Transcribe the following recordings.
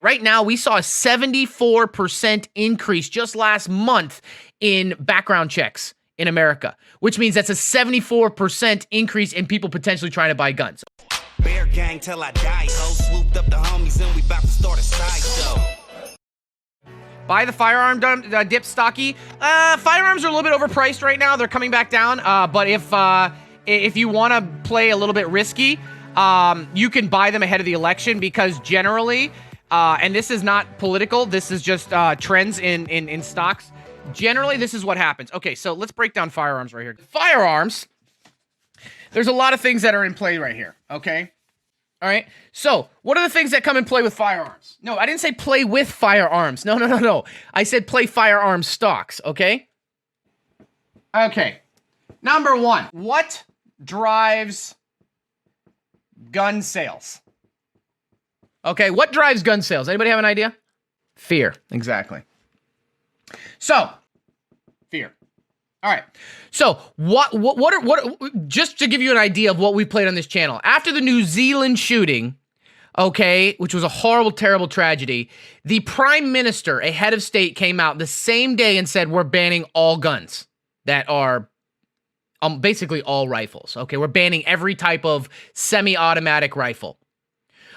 Right now, we saw a 74% increase just last month in background checks in America, which means that's a 74% increase in people potentially trying to buy guns. Bear gang till I die, ho. Swooped up the homies and we about to start a sideshow. Buy the firearm dip stocky. Firearms are a little bit overpriced right now. They're coming back down. But if you want to play a little bit risky, you can buy them ahead of the election because generally, and this is not political, this is just trends in stocks. Generally, this is what happens. Okay, so let's break down firearms right here. Firearms, there's a lot of things that are in play right here, okay? All right, so what are the things that come in play with firearms? No, I didn't say play with firearms. No. I said play firearm stocks, okay? Okay, number one, what drives gun sales? Okay, what drives gun sales? Anybody have an idea? Fear, exactly. So, fear. All right. So, what just to give you an idea of what we played on this channel. After the New Zealand shooting, okay, which was a horrible, terrible tragedy, the prime minister, a head of state, came out the same day and said, we're banning all guns that are basically all rifles. Okay, we're banning every type of semi-automatic rifle.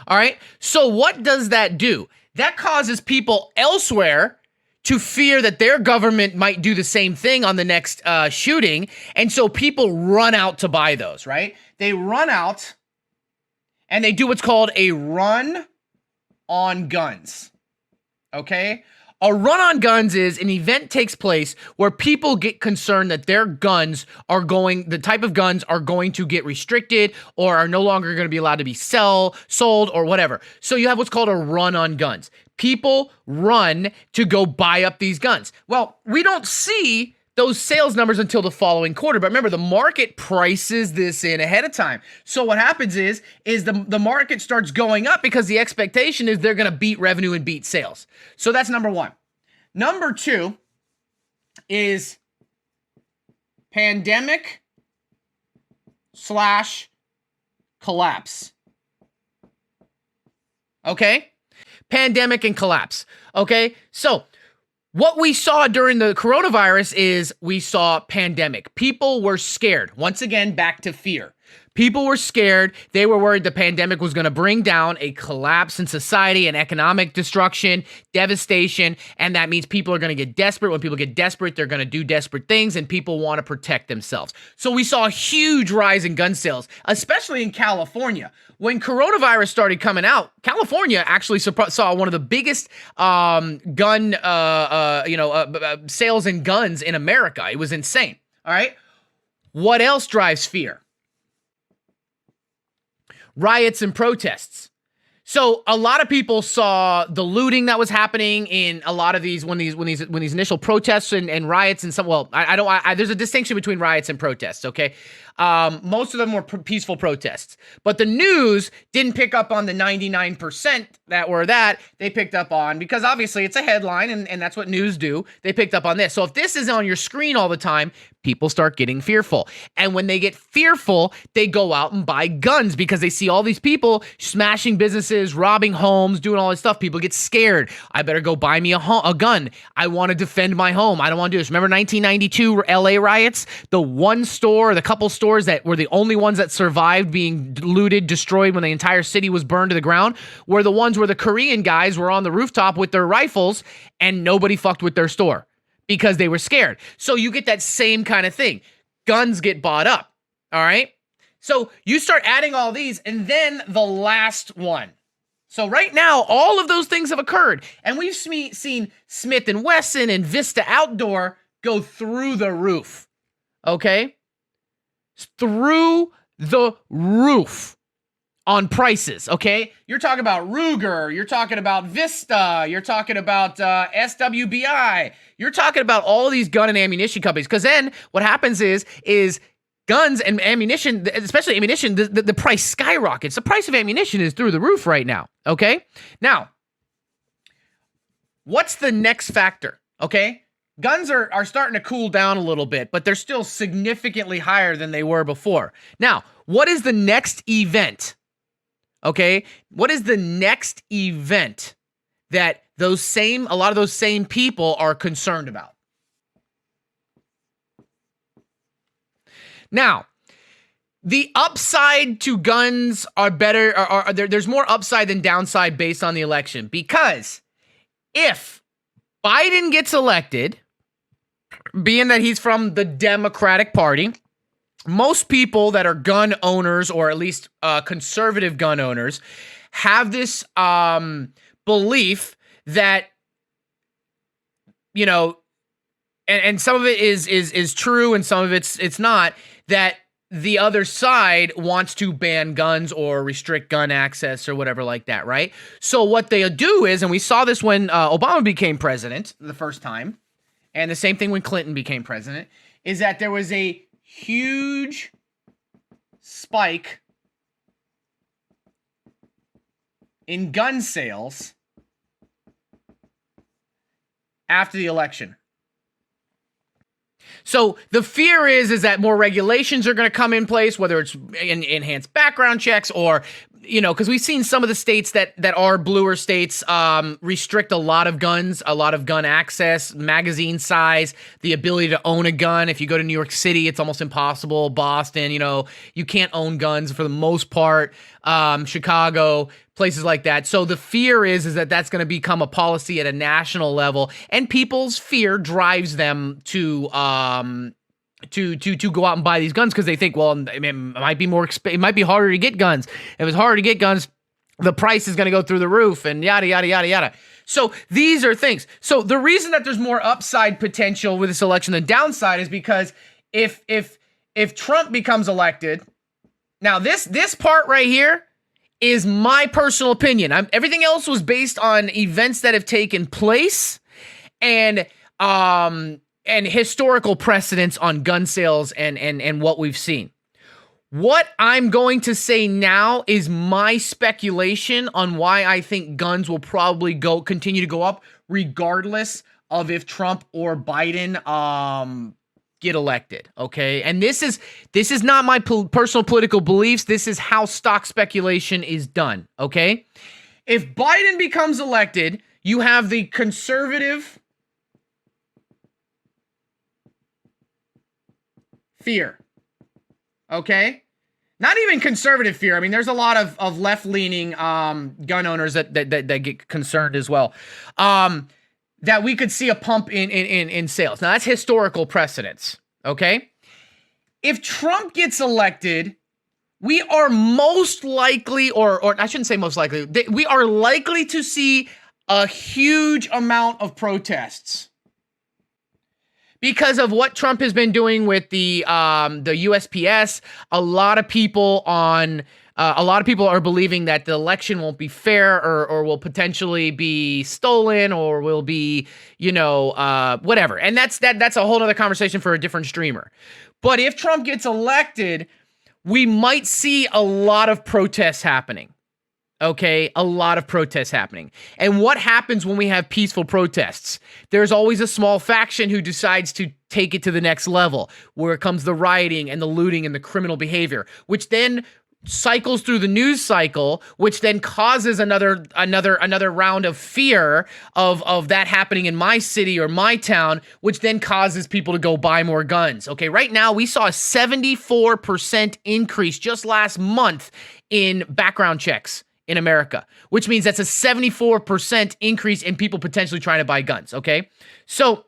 All right. So, what does that do? That causes people elsewhere to fear that their government might do the same thing on the next shooting. And so people run out to buy those, right? They run out and they do what's called a run on guns, okay? A run on guns is an event takes place where people get concerned that their guns are the type of guns are going to get restricted or are no longer going to be allowed to be sold or whatever. So you have what's called a run on guns. People run to go buy up these guns. Well, we don't see those sales numbers until the following quarter. But remember, the market prices this in ahead of time. So what happens is the market starts going up because the expectation is they're going to beat revenue and beat sales. So that's number one. Number two is pandemic / collapse. Okay? Pandemic and collapse. Okay? So what we saw during the coronavirus is we saw pandemic. People were scared. Once again, back to fear. People were scared. They were worried the pandemic was going to bring down a collapse in society and economic destruction, devastation, and that means people are going to get desperate. When people get desperate, they're going to do desperate things, and people want to protect themselves. So we saw a huge rise in gun sales, especially in California. When coronavirus started coming out, California actually saw one of the biggest sales in guns in America. It was insane. All right. What else drives fear? Riots and protests. So a lot of people saw the looting that was happening in a lot of these when these initial protests and riots and some. Well, there's a distinction between riots and protests. Okay, most of them were peaceful protests, but the news didn't pick up on the 99% that were that. They picked up on, because obviously it's a headline and that's what news do. They picked up on this. So if this is on your screen all the time, people start getting fearful. And when they get fearful, they go out and buy guns because they see all these people smashing businesses, robbing homes, doing all this stuff. People get scared. I better go buy me a gun. I want to defend my home. I don't want to do this. Remember 1992 LA riots? The one store, the couple stores that were the only ones that survived being looted, destroyed when the entire city was burned to the ground, were the ones where the Korean guys were on the rooftop with their rifles and nobody fucked with their store because they were scared. So you get that same kind of thing. Guns get bought up, all right? So you start adding all these, and then the last one. So right now, all of those things have occurred, and we've seen Smith & Wesson and Vista Outdoor go through the roof, okay? Through the roof on prices, okay? You're talking about Ruger, you're talking about Vista, you're talking about SWBI, you're talking about all these gun and ammunition companies, because then what happens is guns and ammunition, especially ammunition, the price skyrockets. The price of ammunition is through the roof right now, okay? Now, what's the next factor, okay? Guns are starting to cool down a little bit, but they're still significantly higher than they were before. Now, what is the next event? Okay, what is the next event that a lot of those same people are concerned about. Now, the upside to guns are better, there's more upside than downside based on the election, because if Biden gets elected, being that he's from the Democratic Party, most people that are gun owners, or at least conservative gun owners, have this belief that, you know, and some of it is true and some of it's not, that the other side wants to ban guns or restrict gun access or whatever like that, right? So what they do is, and we saw this when Obama became president the first time, and the same thing when Clinton became president, is that there was a huge spike in gun sales after the election. So the fear is that more regulations are going to come in place, whether it's enhanced background checks or, you know, because we've seen some of the states that are bluer states restrict a lot of guns, a lot of gun access, magazine size, the ability to own a gun. If you go to New York City, it's almost impossible. Boston, you know, you can't own guns for the most part. Chicago, places like that. So the fear is that that's going to become a policy at a national level, and people's fear drives them to go out and buy these guns because they think, well, it might be it might be harder to get guns. If it's harder to get guns, the price is going to go through the roof, and yada yada yada yada. So these are things. So the reason that there's more upside potential with this election than downside is because if Trump becomes elected, now this part right here is my personal opinion. Everything else was based on events that have taken place and historical precedents on gun sales and what we've seen. What I'm going to say now is my speculation on why I think guns will probably continue to go up regardless of if Trump or Biden get elected, okay? And this is not my personal political beliefs. This is how stock speculation is done, okay? If Biden becomes elected, you have the conservative fear, okay? Not even conservative fear. I mean, there's a lot of left-leaning gun owners that get concerned as well. That we could see a pump in sales. Now, that's historical precedence, okay? If Trump gets elected, we are most likely, or I shouldn't say most likely, we are likely to see a huge amount of protests because of what Trump has been doing with the USPS. A lot of people are believing that the election won't be fair or will potentially be stolen or will be, whatever. And that's a whole other conversation for a different streamer. But if Trump gets elected, we might see a lot of protests happening. Okay, a lot of protests happening. And what happens when we have peaceful protests? There's always a small faction who decides to take it to the next level, where it comes the rioting and the looting and the criminal behavior, which then cycles through the news cycle, which then causes another round of fear of that happening in my city or my town, which then causes people to go buy more guns. Okay, right now we saw a 74% increase just last month in background checks in America, which means that's a 74% increase in people potentially trying to buy guns. Okay, so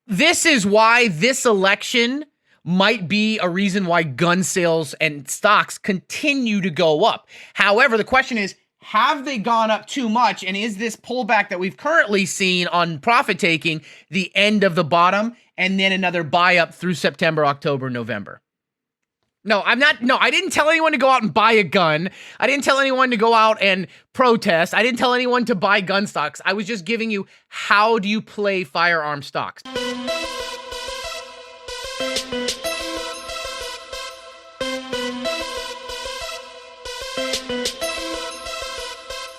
this is why this election might be a reason why gun sales and stocks continue to go up. However, the question is, have they gone up too much? And is this pullback that we've currently seen on profit taking the end of the bottom and then another buy up through September, October, November? No, I didn't tell anyone to go out and buy a gun. I didn't tell anyone to go out and protest. I didn't tell anyone to buy gun stocks. I was just giving you, how do you play firearm stocks?